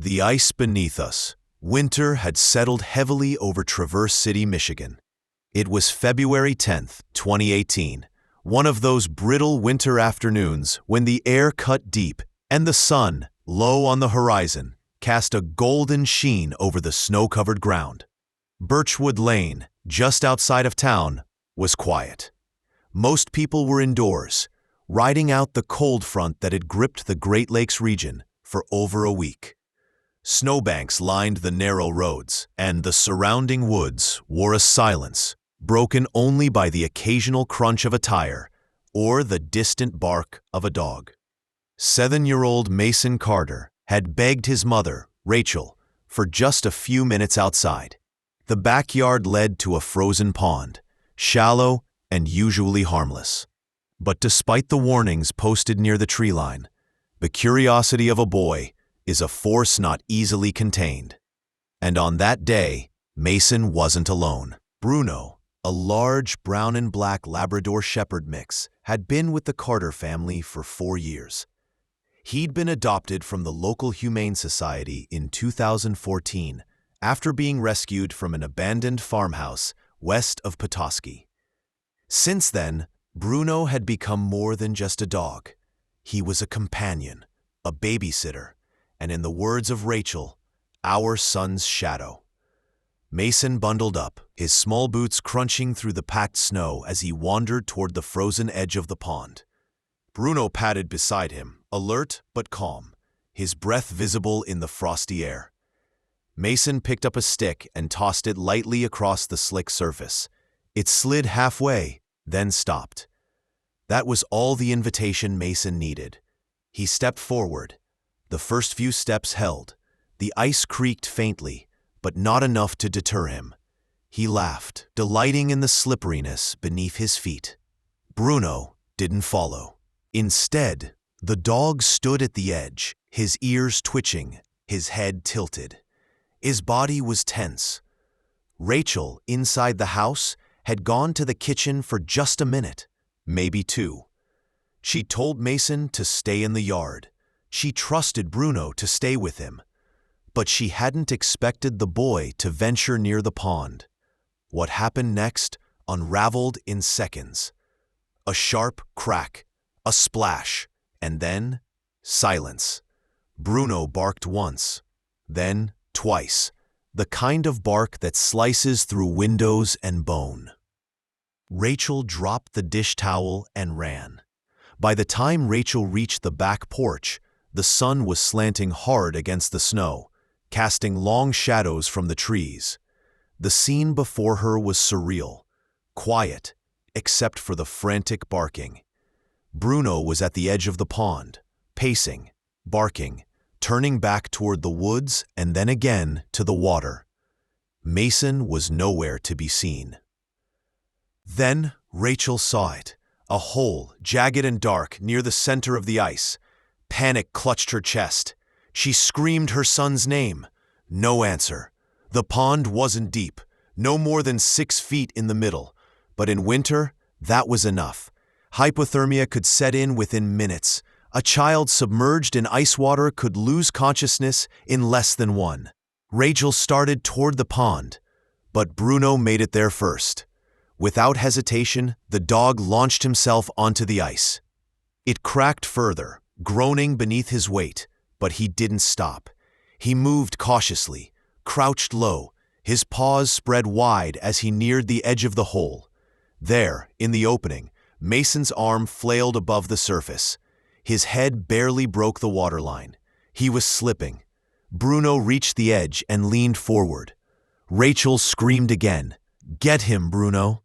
The ice beneath us. Winter had settled heavily over Traverse City, Michigan. It was February 10th, 2018, one of those brittle winter afternoons when the air cut deep and the sun, low on the horizon, cast a golden sheen over the snow-covered ground. Birchwood Lane, just outside of town, was quiet. Most people were indoors, riding out the cold front that had gripped the Great Lakes region for over a week. Snowbanks lined the narrow roads, and the surrounding woods wore a silence, broken only by the occasional crunch of a tire or the distant bark of a dog. 7-year-old Mason Carter had begged his mother, Rachel, for just a few minutes outside. The backyard led to a frozen pond, shallow and usually harmless. But despite the warnings posted near the tree line, the curiosity of a boy is a force not easily contained. And on that day, Mason wasn't alone. Bruno, a large brown and black Labrador Shepherd mix, had been with the Carter family for 4 years. He'd been adopted from the local Humane Society in 2014 after being rescued from an abandoned farmhouse west of Petoskey. Since then, Bruno had become more than just a dog. He was a companion, a babysitter, and in the words of Rachel, our son's shadow. Mason bundled up, his small boots crunching through the packed snow as he wandered toward the frozen edge of the pond. Bruno padded beside him, alert but calm, his breath visible in the frosty air. Mason picked up a stick and tossed it lightly across the slick surface. It slid halfway, then stopped. That was all the invitation Mason needed. He stepped forward. The first few steps held. The ice creaked faintly, but not enough to deter him. He laughed, delighting in the slipperiness beneath his feet. Bruno didn't follow. Instead, the dog stood at the edge, his ears twitching, his head tilted. His body was tense. Rachel, inside the house, had gone to the kitchen for just a minute, maybe 2. She told Mason to stay in the yard. She trusted Bruno to stay with him. But she hadn't expected the boy to venture near the pond. What happened next unraveled in seconds. A sharp crack, a splash, and then silence. Bruno barked once, then twice, the kind of bark that slices through windows and bone. Rachel dropped the dish towel and ran. By the time Rachel reached the back porch, the sun was slanting hard against the snow, casting long shadows from the trees. The scene before her was surreal, quiet, except for the frantic barking. Bruno was at the edge of the pond, pacing, barking, turning back toward the woods and then again to the water. Mason was nowhere to be seen. Then Rachel saw it, a hole, jagged and dark, near the center of the ice. Panic clutched her chest. She screamed her son's name. No answer. The pond wasn't deep, no more than 6 feet in the middle. But in winter, that was enough. Hypothermia could set in within minutes. A child submerged in ice water could lose consciousness in less than 1. Rachel started toward the pond, but Bruno made it there first. Without hesitation, the dog launched himself onto the ice. It cracked further, groaning beneath his weight, but he didn't stop. He moved cautiously, crouched low, his paws spread wide as he neared the edge of the hole. There, in the opening, Mason's arm flailed above the surface. His head barely broke the waterline. He was slipping. Bruno reached the edge and leaned forward. Rachel screamed again, "Get him, Bruno!"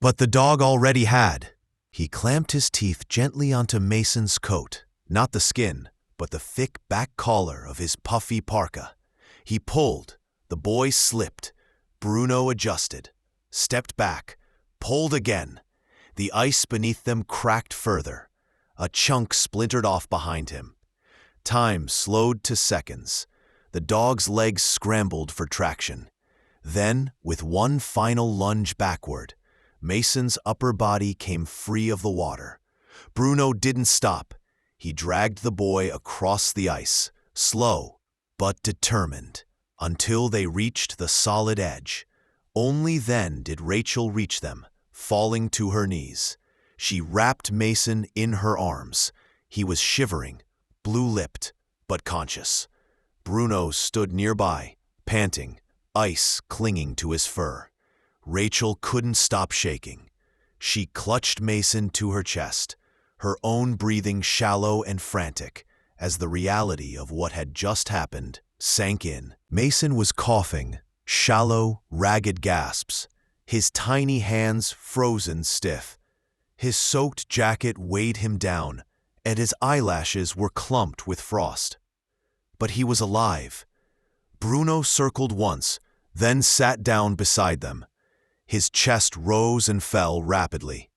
But the dog already had. He clamped his teeth gently onto Mason's coat, not the skin, but the thick back collar of his puffy parka. He pulled. The boy slipped. Bruno adjusted, stepped back, pulled again. The ice beneath them cracked further. A chunk splintered off behind him. Time slowed to seconds. The dog's legs scrambled for traction. Then, with one final lunge backward, Mason's upper body came free of the water. Bruno didn't stop. He dragged the boy across the ice, slow, but determined, until they reached the solid edge. Only then did Rachel reach them, falling to her knees. She wrapped Mason in her arms. He was shivering, blue-lipped, but conscious. Bruno stood nearby, panting, ice clinging to his fur. Rachel couldn't stop shaking. She clutched Mason to her chest, her own breathing shallow and frantic, as the reality of what had just happened sank in. Mason was coughing, shallow, ragged gasps, his tiny hands frozen stiff. His soaked jacket weighed him down, and his eyelashes were clumped with frost. But he was alive. Bruno circled once, then sat down beside them. His chest rose and fell rapidly.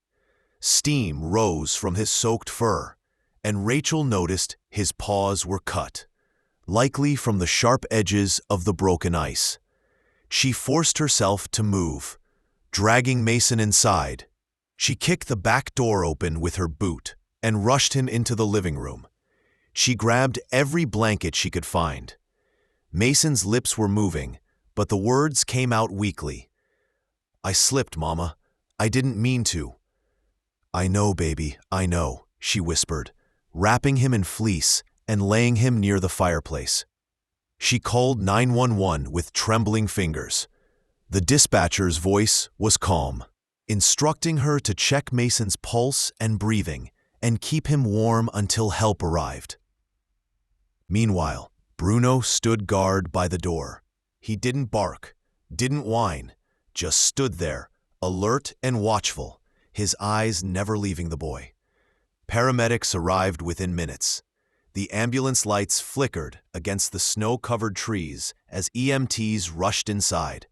Steam rose from his soaked fur, and Rachel noticed his paws were cut, likely from the sharp edges of the broken ice. She forced herself to move, dragging Mason inside. She kicked the back door open with her boot and rushed him into the living room. She grabbed every blanket she could find. Mason's lips were moving, but the words came out weakly. "I slipped, Mama. I didn't mean to." "I know, baby, I know," she whispered, wrapping him in fleece and laying him near the fireplace. She called 911 with trembling fingers. The dispatcher's voice was calm, instructing her to check Mason's pulse and breathing and keep him warm until help arrived. Meanwhile, Bruno stood guard by the door. He didn't bark, didn't whine, just stood there, alert and watchful, his eyes never leaving the boy. Paramedics arrived within minutes. The ambulance lights flickered against the snow-covered trees as EMTs rushed inside.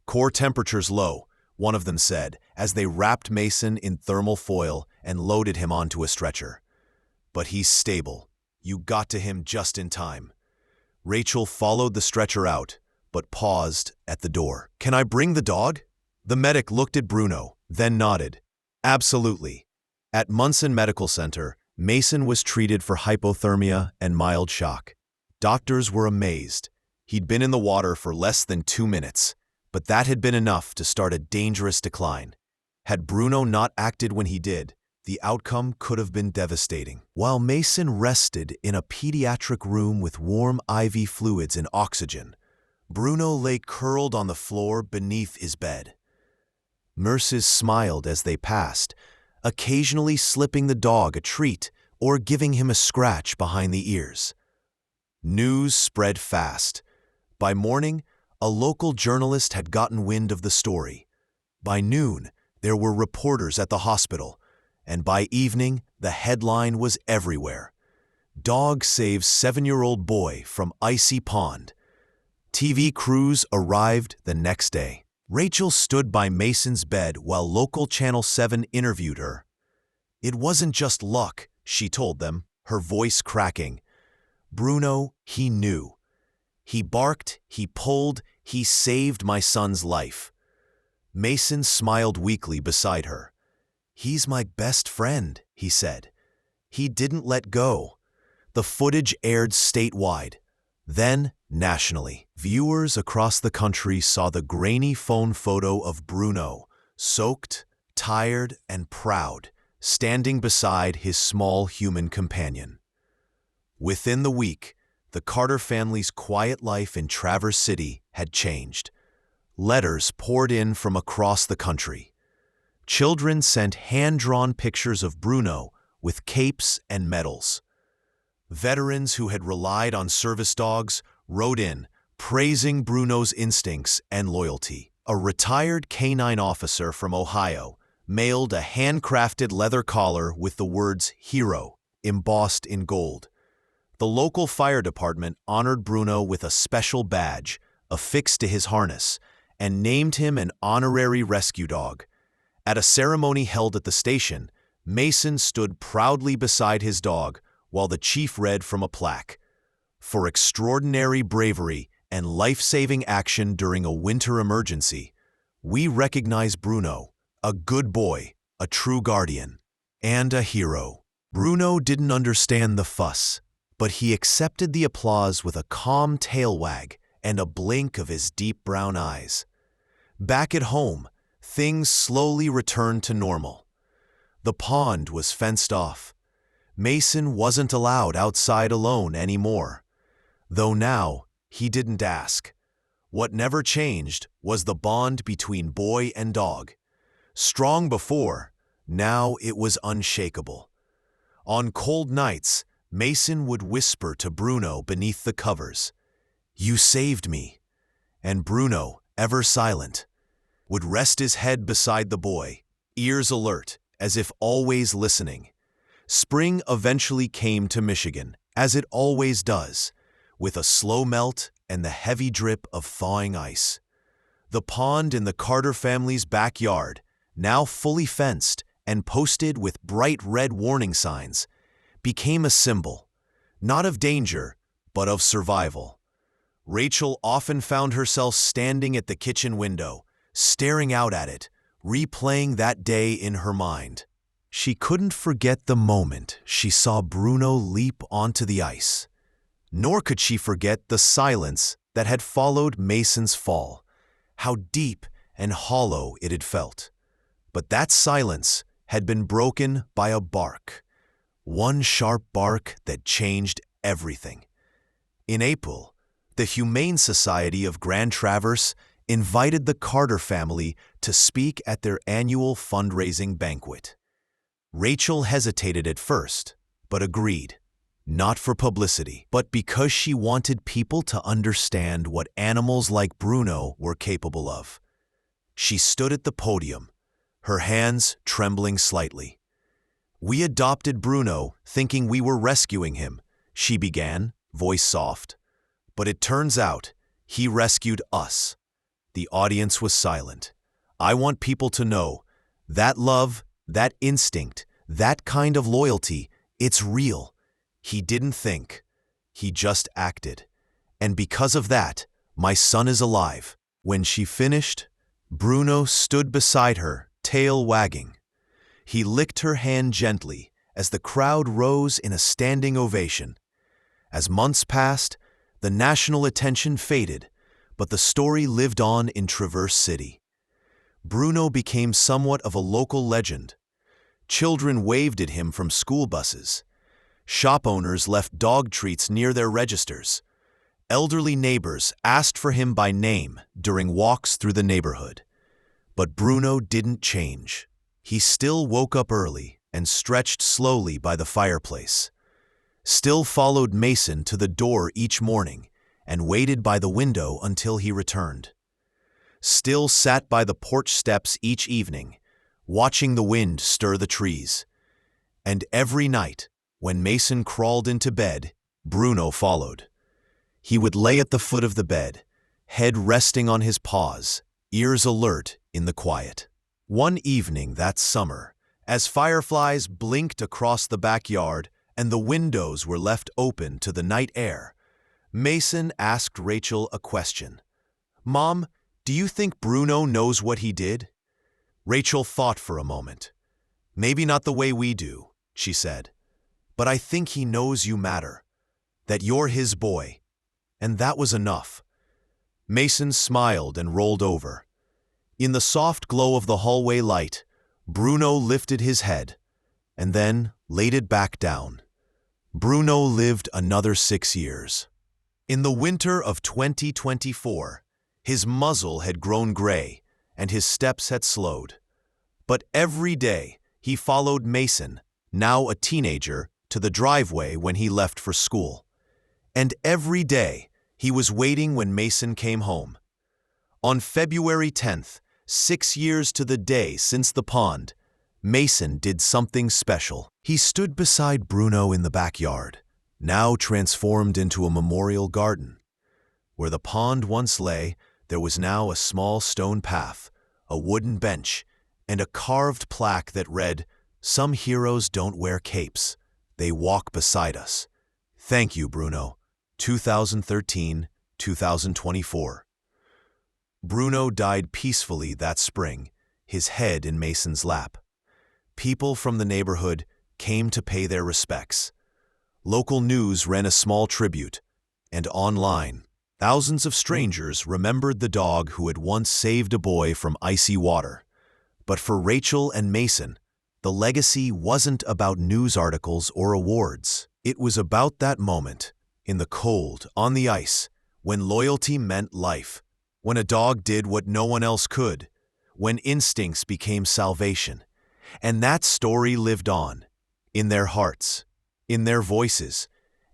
"Core temperature's low," one of them said, as they wrapped Mason in thermal foil and loaded him onto a stretcher. "But he's stable. You got to him just in time." Rachel followed the stretcher out, but paused at the door. "Can I bring the dog?" The medic looked at Bruno, then nodded. "Absolutely." At Munson Medical Center, Mason was treated for hypothermia and mild shock. Doctors were amazed. He'd been in the water for less than 2 minutes, but that had been enough to start a dangerous decline. Had Bruno not acted when he did, the outcome could have been devastating. While Mason rested in a pediatric room with warm IV fluids and oxygen, Bruno lay curled on the floor beneath his bed. Nurses smiled as they passed, occasionally slipping the dog a treat or giving him a scratch behind the ears. News spread fast. By morning, a local journalist had gotten wind of the story. By noon, there were reporters at the hospital, and by evening, the headline was everywhere. "Dog saves 7-year-old boy from icy pond." TV crews arrived the next day. Rachel stood by Mason's bed while local Channel 7 interviewed her. "It wasn't just luck," she told them, her voice cracking. "Bruno, he knew. He barked, he pulled, he saved my son's life." Mason smiled weakly beside her. "He's my best friend," he said. He didn't let go. The footage aired statewide, then nationally. Viewers across the country saw the grainy phone photo of Bruno, soaked, tired, and proud, standing beside his small human companion. Within the week, the Carter family's quiet life in Traverse City had changed. Letters poured in from across the country. Children sent hand-drawn pictures of Bruno with capes and medals. Veterans who had relied on service dogs wrote in, praising Bruno's instincts and loyalty. A retired canine officer from Ohio mailed a handcrafted leather collar with the words "Hero" embossed in gold. The local fire department honored Bruno with a special badge affixed to his harness and named him an honorary rescue dog. At a ceremony held at the station, Mason stood proudly beside his dog while the chief read from a plaque, "For extraordinary bravery and life-saving action during a winter emergency, we recognize Bruno, a good boy, a true guardian, and a hero." Bruno didn't understand the fuss, but he accepted the applause with a calm tail wag and a blink of his deep brown eyes. Back at home, things slowly returned to normal. The pond was fenced off. Mason wasn't allowed outside alone anymore. Though now, he didn't ask. What never changed was the bond between boy and dog. Strong before, now it was unshakable. On cold nights, Mason would whisper to Bruno beneath the covers, "You saved me." And Bruno, ever silent, would rest his head beside the boy, ears alert, as if always listening. Spring eventually came to Michigan, as it always does, with a slow melt and the heavy drip of thawing ice. The pond in the Carter family's backyard, now fully fenced and posted with bright red warning signs, became a symbol, not of danger, but of survival. Rachel often found herself standing at the kitchen window, staring out at it, replaying that day in her mind. She couldn't forget the moment she saw Bruno leap onto the ice. Nor could she forget the silence that had followed Mason's fall, how deep and hollow it had felt. But that silence had been broken by a bark, one sharp bark that changed everything. In April, the Humane Society of Grand Traverse invited the Carter family to speak at their annual fundraising banquet. Rachel hesitated at first, but agreed, not for publicity, but because she wanted people to understand what animals like Bruno were capable of. She stood at the podium, her hands trembling slightly. "We adopted Bruno thinking we were rescuing him," she began, voice soft. "But it turns out he rescued us." The audience was silent. "I want people to know that love, that instinct, that kind of loyalty, it's real. He didn't think. He just acted. And because of that, my son is alive." When she finished, Bruno stood beside her, tail wagging. He licked her hand gently as the crowd rose in a standing ovation. As months passed, the national attention faded, but the story lived on in Traverse City. Bruno became somewhat of a local legend. Children waved at him from school buses. Shop owners left dog treats near their registers. Elderly neighbors asked for him by name during walks through the neighborhood. But Bruno didn't change. He still woke up early and stretched slowly by the fireplace. Still followed Mason to the door each morning and waited by the window until he returned. Still sat by the porch steps each evening, watching the wind stir the trees. And every night, when Mason crawled into bed, Bruno followed. He would lay at the foot of the bed, head resting on his paws, ears alert in the quiet. One evening that summer, as fireflies blinked across the backyard and the windows were left open to the night air, Mason asked Rachel a question. "Mom, do you think Bruno knows what he did?" Rachel thought for a moment. "Maybe not the way we do," she said. "But I think he knows you matter, that you're his boy." And that was enough. Mason smiled and rolled over. In the soft glow of the hallway light, Bruno lifted his head, and then laid it back down. Bruno lived another 6 years. In the winter of 2024, his muzzle had grown gray, and his steps had slowed. But every day, he followed Mason, now a teenager, to the driveway when he left for school. And every day, he was waiting when Mason came home. On February 10th, 6 years to the day since the pond, Mason did something special. He stood beside Bruno in the backyard, now transformed into a memorial garden. Where the pond once lay, there was now a small stone path, a wooden bench, and a carved plaque that read, "Some heroes don't wear capes. They walk beside us. Thank you, Bruno. 2013-2024. Bruno died peacefully that spring, his head in Mason's lap. People from the neighborhood came to pay their respects. Local news ran a small tribute, and online, thousands of strangers remembered the dog who had once saved a boy from icy water. But for Rachel and Mason, the legacy wasn't about news articles or awards. It was about that moment, in the cold, on the ice, when loyalty meant life, when a dog did what no one else could, when instincts became salvation. And that story lived on, in their hearts, in their voices,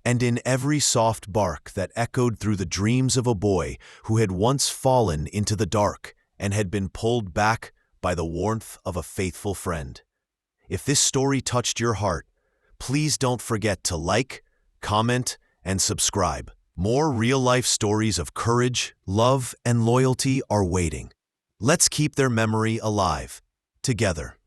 and in every soft bark that echoed through the dreams of a boy who had once fallen into the dark and had been pulled back by the warmth of a faithful friend. If this story touched your heart, please don't forget to like, comment, and subscribe. More real-life stories of courage, love, and loyalty are waiting. Let's keep their memory alive, together.